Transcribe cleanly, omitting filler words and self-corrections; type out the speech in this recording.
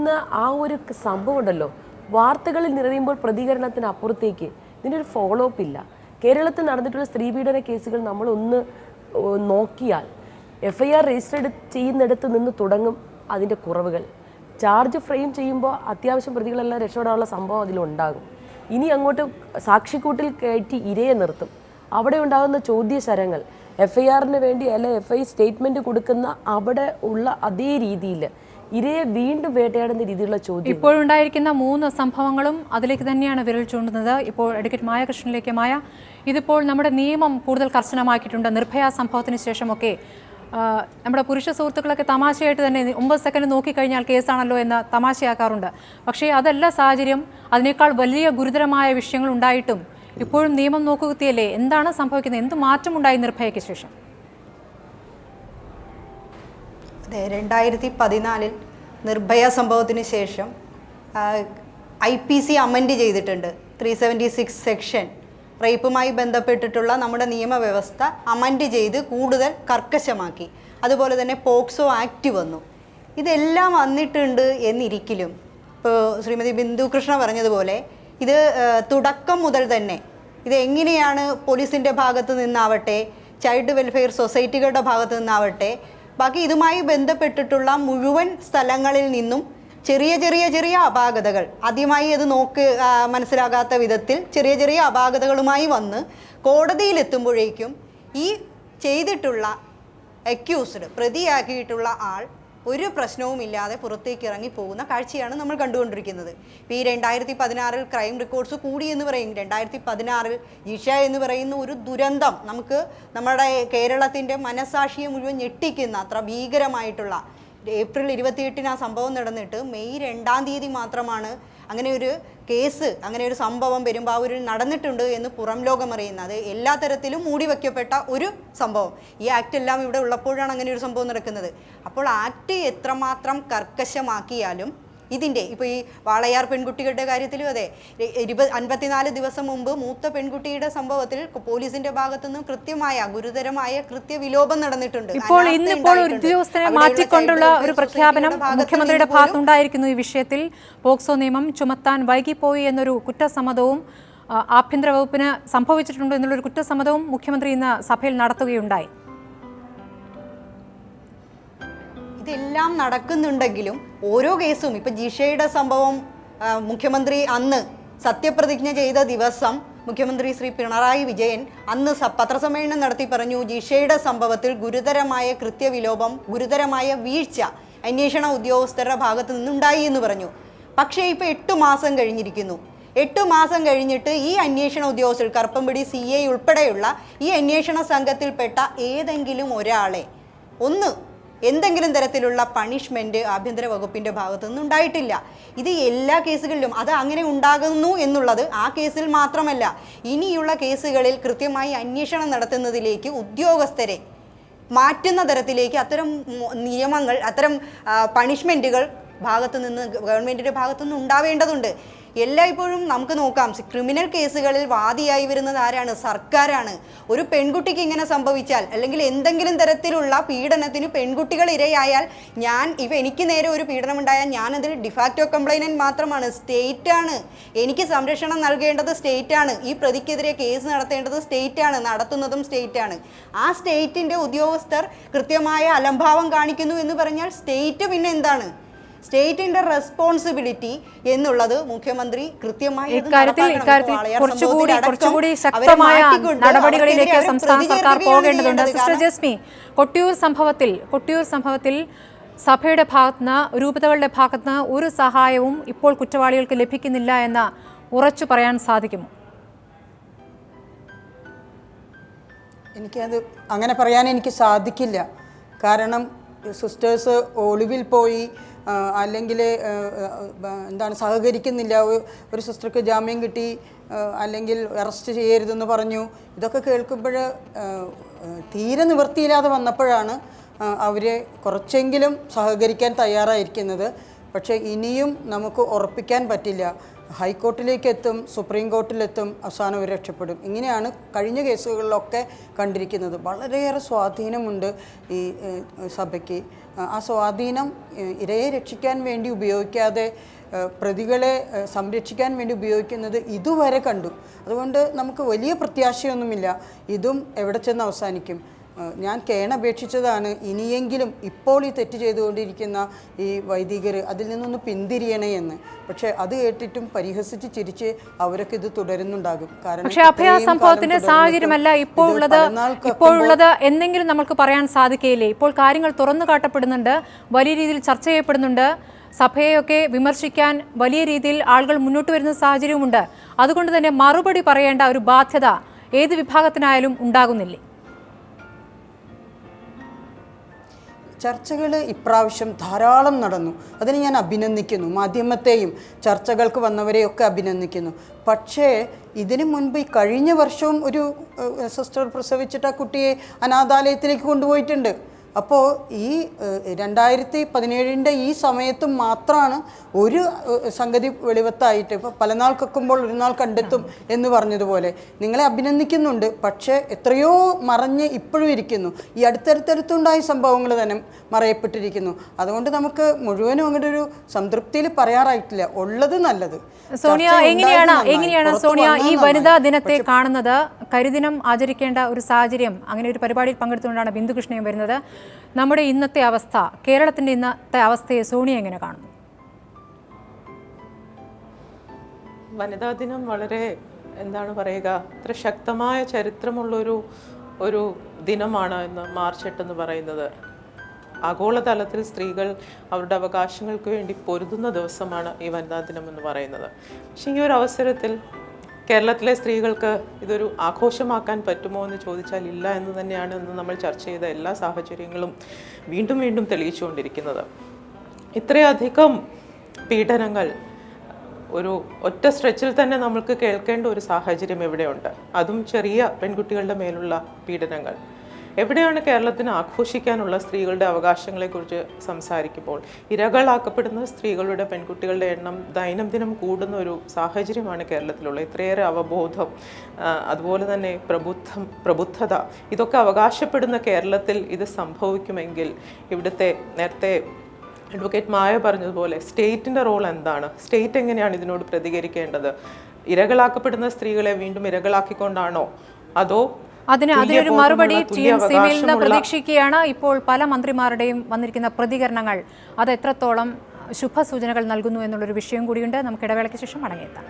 പറയുന്ന ആ ഒരു സംഭവം ഉണ്ടല്ലോ, വാർത്തകളിൽ നിറയുമ്പോൾ പ്രതികരണത്തിന് അപ്പുറത്തേക്ക് ഇതിനൊരു ഫോളോ അപ്പ് ഇല്ല. കേരളത്തിൽ നടന്നിട്ടുള്ള സ്ത്രീപീഡന കേസുകൾ നമ്മളൊന്ന് നോക്കിയാൽ FIR രജിസ്റ്റർ ചെയ്യുന്നിടത്ത് നിന്ന് തുടങ്ങും അതിൻ്റെ കുറവുകൾ. ചാർജ് ഫ്രെയിം ചെയ്യുമ്പോൾ അത്യാവശ്യം പ്രതികളെല്ലാം രക്ഷപ്പെടാനുള്ള സംഭവം അതിലുണ്ടാകും. ഇനി അങ്ങോട്ട് സാക്ഷിക്കൂട്ടിൽ കയറ്റി ഇരയെ നിർത്തും. അവിടെ ഉണ്ടാകുന്ന ചോദ്യശരങ്ങൾ FIRന് വേണ്ടി അല്ല FI സ്റ്റേറ്റ്മെൻറ്റ് കൊടുക്കുന്ന അവിടെ ഉള്ള അതേ രീതിയിൽ ഇരയെ വീണ്ടും വേട്ടയാടുന്ന രീതിയിലുള്ള ചോദ്യം. ഇപ്പോഴുണ്ടായിരിക്കുന്ന 3 സംഭവങ്ങളും അതിലേക്ക് തന്നെയാണ് വിരൽ ചൂണ്ടുന്നത്. ഇപ്പോൾ അഡ്വക്കേറ്റ് മായ കൃഷ്ണനിലേക്ക്. മായ, ഇതിപ്പോൾ നമ്മുടെ നിയമം കൂടുതൽ കർശനമാക്കിയിട്ടുണ്ട്. നിർഭയ സംഭവത്തിന് ശേഷമൊക്കെ നമ്മുടെ പുരുഷ സുഹൃത്തുക്കളൊക്കെ തമാശയായിട്ട് തന്നെ 9 സെക്കൻഡ് നോക്കിക്കഴിഞ്ഞാൽ കേസാണല്ലോ എന്ന് തമാശയാക്കാറുണ്ട്. പക്ഷേ അതല്ല സാഹചര്യം. അതിനേക്കാൾ വലിയ ഗുരുതരമായ വിഷയങ്ങൾ ഉണ്ടായിട്ടും ഇപ്പോഴും നിയമം നോക്കുകയല്ലേ? എന്താണ് സംഭവിക്കുന്നത്? എന്ത് മാറ്റമുണ്ടായി നിർഭയയ്ക്ക് ശേഷം? അതെ, 2014 നിർഭയ സംഭവത്തിന് ശേഷം IPC അമെൻഡ് ചെയ്തിട്ടുണ്ട്. 376 സെക്ഷൻ റേപ്പുമായി ബന്ധപ്പെട്ടിട്ടുള്ള നമ്മുടെ നിയമവ്യവസ്ഥ അമെൻഡ് ചെയ്ത് കൂടുതൽ കർക്കശമാക്കി. അതുപോലെ തന്നെ പോക്സോ ആക്ട് വന്നു. ഇതെല്ലാം വന്നിട്ടുണ്ട് എന്നിരിക്കലും ഇപ്പോൾ ശ്രീമതി ബിന്ദു കൃഷ്ണ പറഞ്ഞതുപോലെ ഇത് തുടക്കം മുതൽ തന്നെ ഇത് എങ്ങനെയാണ് പോലീസിൻ്റെ ഭാഗത്ത് നിന്നാവട്ടെ, ചൈൽഡ് വെൽഫെയർ സൊസൈറ്റികളുടെ ഭാഗത്ത് നിന്നാവട്ടെ, ബാക്കി ഇതുമായി ബന്ധപ്പെട്ടിട്ടുള്ള മുഴുവൻ സ്ഥലങ്ങളിൽ നിന്നും ചെറിയ അപാകതകൾ ആദ്യമായി അത് മനസ്സിലാകാത്ത വിധത്തിൽ ചെറിയ അപാകതകളുമായി വന്ന് കോടതിയിലെത്തുമ്പോഴേക്കും ഈ ചെയ്തിട്ടുള്ള അക്യൂസ്ഡ് പ്രതിയാക്കിയിട്ടുള്ള ആൾ ഒരു പ്രശ്നവുമില്ലാതെ പുറത്തേക്ക് ഇറങ്ങി പോകുന്ന കാഴ്ചയാണ് നമ്മൾ കണ്ടുകൊണ്ടിരിക്കുന്നത്. ഇപ്പോൾ ഈ 2016 ക്രൈം റെക്കോർഡ്സ് കൂടി എന്ന് പറയും. 2016 ജിഷ എന്ന് പറയുന്ന ഒരു ദുരന്തം നമുക്ക് നമ്മുടെ കേരളത്തിൻ്റെ മനസാക്ഷിയെ മുഴുവൻ ഞെട്ടിക്കുന്ന അത്ര ഭീകരമായിട്ടുള്ള ഏപ്രിൽ 28 ആ സംഭവം നടന്നിട്ട് മെയ് 2-ാം തീയതി മാത്രമാണ് അങ്ങനെ ഒരു കേസ്, അങ്ങനെ ഒരു സംഭവം പെരുമ്പാവൂരിൽ നടന്നിട്ടുണ്ട് എന്ന് പുറം ലോകം അറിയുന്നത്. എല്ലാ തരത്തിലും മൂടി വയ്ക്കപ്പെട്ട ഒരു സംഭവം. ഈ ആക്ട് എല്ലാം ഇവിടെ ഉള്ളപ്പോഴാണ് അങ്ങനെ ഒരു സംഭവം നടക്കുന്നത്. അപ്പോൾ ആക്ട് എത്രമാത്രം കർക്കശമാക്കിയാലും ഇതിൻ്റെ ഇപ്പോൾ ഈ വാളയാർ പെൺകുട്ടികളുടെ കാര്യത്തിലും അതെ, 54 ദിവസം മുമ്പ് മൂത്ത പെൺകുട്ടിയുടെ സംഭവത്തിൽ പോലീസിന്റെ ഭാഗത്തുനിന്നും കൃത്യമായ ഗുരുതരമായ കൃത്യവിലോപം നടന്നിട്ടുണ്ട്. ഇപ്പോൾ ഇന്നിപ്പോൾ ഒരു ഉദ്യോഗസ്ഥനെ മാറ്റിക്കൊണ്ടുള്ള ഒരു പ്രഖ്യാപനം മുഖ്യമന്ത്രിയുടെ ഭാഗത്തുണ്ടായിരിക്കുന്നു. ഈ വിഷയത്തിൽ പോക്സോ നിയമം ചുമത്താൻ വൈകിപ്പോയി എന്നൊരു കുറ്റസമ്മതവും ആഭ്യന്തര വകുപ്പിന് സംഭവിച്ചിട്ടുണ്ട് എന്നുള്ളൊരു കുറ്റസമ്മതവും മുഖ്യമന്ത്രി ഇന്ന് സഭയിൽ നടത്തുകയുണ്ടായി. ഇതെല്ലാം നടക്കുന്നുണ്ടെങ്കിലും ഓരോ കേസും ഇപ്പം ജിഷയുടെ സംഭവം മുഖ്യമന്ത്രി അന്ന് സത്യപ്രതിജ്ഞ ചെയ്ത ദിവസം മുഖ്യമന്ത്രി ശ്രീ പിണറായി വിജയൻ അന്ന് പത്രസമ്മേളനം നടത്തി പറഞ്ഞു, ജിഷയുടെ സംഭവത്തിൽ ഗുരുതരമായ കൃത്യവിലോപം, ഗുരുതരമായ വീഴ്ച അന്വേഷണ ഉദ്യോഗസ്ഥരുടെ ഭാഗത്ത് നിന്നുണ്ടായി എന്ന് പറഞ്ഞു. പക്ഷേ ഇപ്പോൾ 8 മാസം കഴിഞ്ഞിരിക്കുന്നു. 8 മാസം കഴിഞ്ഞിട്ട് ഈ അന്വേഷണ ഉദ്യോഗസ്ഥർ കറുപ്പമ്പടി CI ഉൾപ്പെടെയുള്ള ഈ അന്വേഷണ സംഘത്തിൽപ്പെട്ട ഏതെങ്കിലും ഒരാളെ എന്തെങ്കിലും തരത്തിലുള്ള പണിഷ്മെൻറ്റ് ആഭ്യന്തര വകുപ്പിൻ്റെ ഭാഗത്തു നിന്നും ഉണ്ടായിട്ടില്ല. ഇത് എല്ലാ കേസുകളിലും അത് അങ്ങനെ ഉണ്ടാകുന്നു എന്നുള്ളത് ആ കേസിൽ മാത്രമല്ല, ഇനിയുള്ള കേസുകളിൽ കൃത്യമായി അന്വേഷണം നടത്തുന്നതിലേക്ക് ഉദ്യോഗസ്ഥരെ മാറ്റുന്ന തരത്തിലേക്ക് അത്തരം നിയമങ്ങൾ, അത്തരം പണിഷ്മെൻറ്റുകൾ ഗവൺമെൻറ്റിൻ്റെ ഭാഗത്തുനിന്ന് ഉണ്ടാവേണ്ടതുണ്ട്. എല്ലായ്പ്പോഴും നമുക്ക് നോക്കാം, ക്രിമിനൽ കേസുകളിൽ വാദിയായി വരുന്നത് ആരാണ്? സർക്കാരാണ്. ഒരു പെൺകുട്ടിക്ക് ഇങ്ങനെ സംഭവിച്ചാൽ അല്ലെങ്കിൽ എന്തെങ്കിലും തരത്തിലുള്ള പീഡനത്തിന് പെൺകുട്ടികൾ ഇരയായാൽ എനിക്ക് നേരെ ഒരു പീഡനം ഉണ്ടായാൽ ഞാനതിൽ ഡിഫാക്റ്റോ കംപ്ലൈനന്റ് മാത്രമാണ്. സ്റ്റേറ്റാണ് എനിക്ക് സംരക്ഷണം നൽകേണ്ടത്, സ്റ്റേറ്റാണ് ഈ പ്രതിക്കെതിരെ കേസ് നടത്തേണ്ടത്, സ്റ്റേറ്റാണ് നടത്തുന്നതും സ്റ്റേറ്റാണ്. ആ സ്റ്റേറ്റിൻ്റെ ഉദ്യോഗസ്ഥർ കൃത്യമായ അലംഭാവം കാണിക്കുന്നു എന്ന് പറഞ്ഞാൽ സ്റ്റേറ്റ് പിന്നെ എന്താണ്? സ്റ്റേറ്റിന്റെ റെസ്പോൺസിബിലിറ്റി എന്നുള്ളത് മുഖ്യമന്ത്രി കൃത്യമായി കുറച്ചുകൂടി ശക്തമായ നടപടികളിലേക്ക് സംസ്ഥാന സർക്കാർ പോകേണ്ടതുണ്ട്. സിസ്റ്റർ ജസ്മി, കൊട്ടിയൂർ സംഭവത്തിൽ സഭയുടെ ഭാഗത്തുനിന്ന്, രൂപതകളുടെ ഭാഗത്തുനിന്ന് ഒരു സഹായവും ഇപ്പോൾ കുറ്റവാളികൾക്ക് ലഭിക്കുന്നില്ല എന്ന് ഉറച്ചു പറയാൻ സാധിക്കുമോ? എനിക്കത് അങ്ങനെ പറയാൻ എനിക്ക് സാധിക്കില്ല. കാരണം സിസ്റ്റേഴ്സ് ഒളിവിൽ പോയി, അല്ലെങ്കിൽ സഹകരിക്കുന്നില്ല, ഒരു സിസ്റ്റർക്ക് ജാമ്യം കിട്ടി, അല്ലെങ്കിൽ അറസ്റ്റ് ചെയ്യരുതെന്ന് പറഞ്ഞു. ഇതൊക്കെ കേൾക്കുമ്പോൾ തീരെ നിവൃത്തിയില്ലാതെ വന്നപ്പോഴാണ് അവർ കുറച്ചെങ്കിലും സഹകരിക്കാൻ തയ്യാറായിരിക്കുന്നത്. പക്ഷേ ഇനിയും നമുക്ക് ഉറപ്പിക്കാൻ പറ്റില്ല. ഹൈക്കോർട്ടിലേക്ക് എത്തും, സുപ്രീം കോർട്ടിലെത്തും, അവസാനം അവർ രക്ഷപ്പെടും. ഇങ്ങനെയാണ് കഴിഞ്ഞ കേസുകളിലൊക്കെ കണ്ടിരിക്കുന്നത്. വളരെയേറെ സ്വാധീനമുണ്ട് ഈ സഭയ്ക്ക്. ആ സ്വാധീനം ഇരയെ രക്ഷിക്കാൻ വേണ്ടി ഉപയോഗിക്കാതെ പ്രതികളെ സംരക്ഷിക്കാൻ വേണ്ടി ഉപയോഗിക്കുന്നത് ഇതുവരെ കണ്ടു. അതുകൊണ്ട് നമുക്ക് വലിയ പ്രത്യാശയൊന്നുമില്ല ഇതും എവിടെ ചെന്ന് അവസാനിക്കും. ഞാൻ കേണപേക്ഷിച്ചതാണ് ഇനിയെങ്കിലും ഇപ്പോൾ ഈ തെറ്റ് ചെയ്തുകൊണ്ടിരിക്കുന്ന ഈ വൈദികർ അതിൽ നിന്നൊന്ന് പിന്തിരിയണേ എന്ന്. പക്ഷേ അത് കേട്ടിട്ടും പരിഹസിച്ച് ചിരിച്ച് അവരൊക്കെ ഇത് തുടരുന്നുണ്ടാകും. കാരണം പക്ഷേ അഭയ സംഭവത്തിന്റെ സാഹചര്യമല്ല ഇപ്പോഴുള്ളത് എന്തെങ്കിലും നമുക്ക് പറയാൻ സാധിക്കുകയില്ലേ? ഇപ്പോൾ കാര്യങ്ങൾ തുറന്നു കാട്ടപ്പെടുന്നുണ്ട്, വലിയ രീതിയിൽ ചർച്ച ചെയ്യപ്പെടുന്നുണ്ട്, സഭയെയൊക്കെ വിമർശിക്കാൻ വലിയ രീതിയിൽ ആളുകൾ മുന്നോട്ട് വരുന്ന സാഹചര്യവുമുണ്ട്. അതുകൊണ്ട് തന്നെ മറുപടി പറയേണ്ട ഒരു ബാധ്യത ഏത് വിഭാഗത്തിനായാലും ഉണ്ടാകുന്നില്ലേ? ചർച്ചകൾ ഇപ്രാവശ്യം ധാരാളം നടന്നു. അതിന് ഞാൻ അഭിനന്ദിക്കുന്നു. മാധ്യമത്തെയും ചർച്ചകൾക്ക് വന്നവരെയൊക്കെ അഭിനന്ദിക്കുന്നു. പക്ഷേ ഇതിനു മുൻപ് ഈ കഴിഞ്ഞ വർഷവും ഒരു സിസ്റ്റർ പ്രസവിച്ചിട്ട് ആ കുട്ടിയെ അനാഥാലയത്തിലേക്ക് കൊണ്ടുപോയിട്ടുണ്ട്. അപ്പോൾ ഈ 2017 ഈ സമയത്തും മാത്രമാണ് ഒരു സംഗതി വെളിവത്തായിട്ട് ഇപ്പോൾ പല നാൾ കക്കുമ്പോൾ ഒരു നാൾ കണ്ടെത്തും എന്ന് പറഞ്ഞതുപോലെ നിങ്ങളെ അഭിനന്ദിക്കുന്നുണ്ട്. പക്ഷേ എത്രയോ മറഞ്ഞ് ഇപ്പോഴും ഇരിക്കുന്നു. ഈ അടുത്തടുത്തുണ്ടായ സംഭവങ്ങൾ തന്നെ മറയപ്പെട്ടിരിക്കുന്നു. അതുകൊണ്ട് നമുക്ക് മുഴുവനും അങ്ങോട്ട് ഒരു സംതൃപ്തിയിൽ പറയാറായിട്ടില്ല. ഉള്ളത് നല്ലത്. സോണിയ, എങ്ങനെയാണ് സോണിയ ഈ വനിതാ ദിനത്തെ കാണുന്നത്? കരിദിനം ആചരിക്കേണ്ട ഒരു സാഹചര്യം, അങ്ങനെ ഒരു പരിപാടിയിൽ പങ്കെടുത്തുകൊണ്ടാണ് ബിന്ദുകൃഷ്ണയും വരുന്നത്. നമ്മുടെ ഇന്നത്തെ അവസ്ഥ, കേരളത്തിന്റെ ഇന്നത്തെ അവസ്ഥയെ സോണിയ എങ്ങനെ കാണുന്നു? വനിതാ ദിനം വളരെ എന്താണ് പറയുക, അത്ര ശക്തമായ ചരിത്രമുള്ളൊരു ദിനമാണ് ഇന്ന് മാർച്ച് 8 എന്ന് പറയുന്നത്. ആഗോളതലത്തിൽ സ്ത്രീകൾ അവരുടെ അവകാശങ്ങൾക്ക് വേണ്ടി പൊരുതുന്ന ദിവസമാണ് ഈ വനിതാ ദിനം എന്ന് പറയുന്നത്. പക്ഷേ ഈ ഒരു അവസരത്തിൽ കേരളത്തിലെ സ്ത്രീകൾക്ക് ഇതൊരു ആഘോഷമാക്കാൻ പറ്റുമോ എന്ന് ചോദിച്ചാൽ ഇല്ല എന്ന് തന്നെയാണ് ഇന്ന് നമ്മൾ ചർച്ച ചെയ്ത എല്ലാ സാഹചര്യങ്ങളും വീണ്ടും വീണ്ടും തെളിയിച്ചുകൊണ്ടിരിക്കുന്നത്. ഇത്രയധികം പീഡനങ്ങൾ ഒരു ഒറ്റ സ്ട്രെച്ചിൽ തന്നെ നമുക്ക് കേൾക്കേണ്ട ഒരു സാഹചര്യം എവിടെയുണ്ട്? അതും ചെറിയ പെൺകുട്ടികളുടെ മേലുള്ള പീഡനങ്ങൾ. എവിടെയാണ് കേരളത്തിന് ആഘോഷിക്കാനുള്ള സ്ത്രീകളുടെ അവകാശങ്ങളെക്കുറിച്ച് സംസാരിക്കുമ്പോൾ ഇരകളാക്കപ്പെടുന്ന സ്ത്രീകളുടെ പെൺകുട്ടികളുടെ എണ്ണം ദൈനംദിനം കൂടുന്ന ഒരു സാഹചര്യമാണ് കേരളത്തിലുള്ള. ഇത്രയേറെ അവബോധം, അതുപോലെ തന്നെ പ്രബുദ്ധത, ഇതൊക്കെ അവകാശപ്പെടുന്ന കേരളത്തിൽ ഇത് സംഭവിക്കുമെങ്കിൽ ഇവിടുത്തെ നേരത്തെ അഡ്വക്കേറ്റ് മായ പറഞ്ഞതുപോലെ സ്റ്റേറ്റിൻ്റെ റോൾ എന്താണ്? സ്റ്റേറ്റ് എങ്ങനെയാണ് ഇതിനോട് പ്രതികരിക്കേണ്ടത്? ഇരകളാക്കപ്പെടുന്ന സ്ത്രീകളെ വീണ്ടും ഇരകളാക്കിക്കൊണ്ടാണോ, അതോ അതിനൊരു മറുപടി TMCയിൽ നിന്ന് പ്രതീക്ഷിക്കുകയാണ്. ഇപ്പോൾ പല മന്ത്രിമാരുടെയും വന്നിരിക്കുന്ന പ്രതികരണങ്ങൾ അത് എത്രത്തോളം ശുഭസൂചനകൾ നൽകുന്നു എന്നുള്ളൊരു വിഷയം കൂടിയുണ്ട്. നമുക്ക് ഇടവേളയ്ക്ക് ശേഷം മടങ്ങിയെത്താം.